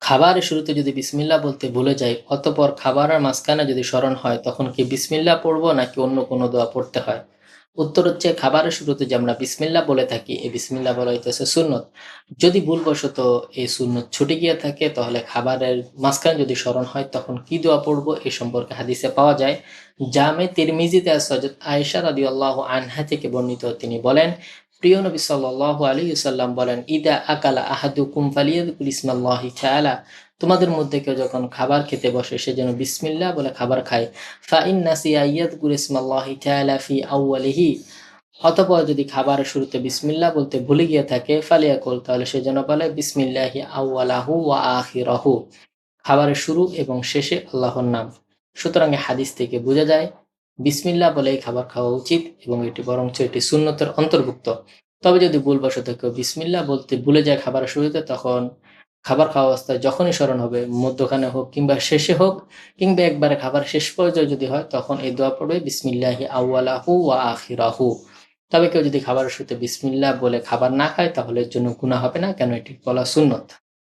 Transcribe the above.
খাবারের শুরুতে যদি বিসমিল্লাহ বলতে ভুলে যাই, অতঃপর খাবারের মাঝখানে যদি স্মরণ হয়, তখন কি বিসমিল্লাহ পড়বো নাকি অন্য কোনো দোয়া পড়তে হয়? উত্তর হচ্ছে, খাবারের শুরুতে যে আমরা বিসমিল্লাহ বলে থাকি, এই বিসমিল্লাহ বলা হইতেছে সুন্নত। যদি ভুলবশত এই সুন্নত ছুটে গিয়ে থাকে, তাহলে খাবারের মাঝখানে যদি স্মরণ হয়, তখন কি দোয়া পড়বো এ সম্পর্কে হাদিসে পাওয়া যায়। জামে তিরমিজিতে আছে হযরত আয়েশা রাদিয়াল্লাহু আনহা থেকে বর্ণিত, তিনি বলেন, প্রিয় নবী সাল্লাল্লাহু আলাইহি ওয়াসাল্লাম বলেন, ইদা আকালা আহাদুকুম ফালিয়াযকুর ইসমাল্লাহি তাআলা, তোমাদের মধ্যে কেউ যখন খাবার খেতে বসে, সে যেন বিসমিল্লাহ বলে খাবার খায়। ফাইন নাসিয়া ইয়াযকুর ইসমাল্লাহি তাআলা ফি আউয়ালিহি, অতঃপর যদি খাবারের শুরুতে বিসমিল্লাহ বলতে ভুলে গিয়ে থাকে, ফালিয়াকুল, তাহলে সে যেন বলে বিসমিল্লাহি আউয়ালাহু ওয়া আখিরাহু, খাবারের শুরু এবং শেষে আল্লাহর নাম। সুতরাং এই হাদিস থেকে বোঝা যায় বিসমিল্লাহ বলেই খাবার খাওয়া উচিত এবং এটি বরঞ্চ এটি সুন্নতের অন্তর্ভুক্ত। তবে যদি ভুলবশত কেউ বিসমিল্লাহ বলতে ভুলে যায় খাবারের শুরুতে, তখন খাবার খাওয়া অবস্থায় যখনই স্মরণ হবে, মধ্যখানে হোক কিংবা শেষে হোক, কিংবা একবারে খাবার শেষ পর্যায়ে যদি হয়, তখন এই দোয়া পড়বে, বিসমিল্লাহি আউয়ালাহু ওয়া আখিরাহু। তবে কেউ যদি খাবারের শুরুতে বিসমিল্লাহ বলে খাবার না খায়, তাহলে এর জন্য গুনাহ হবে না, কেন এটি বলা সুন্নত।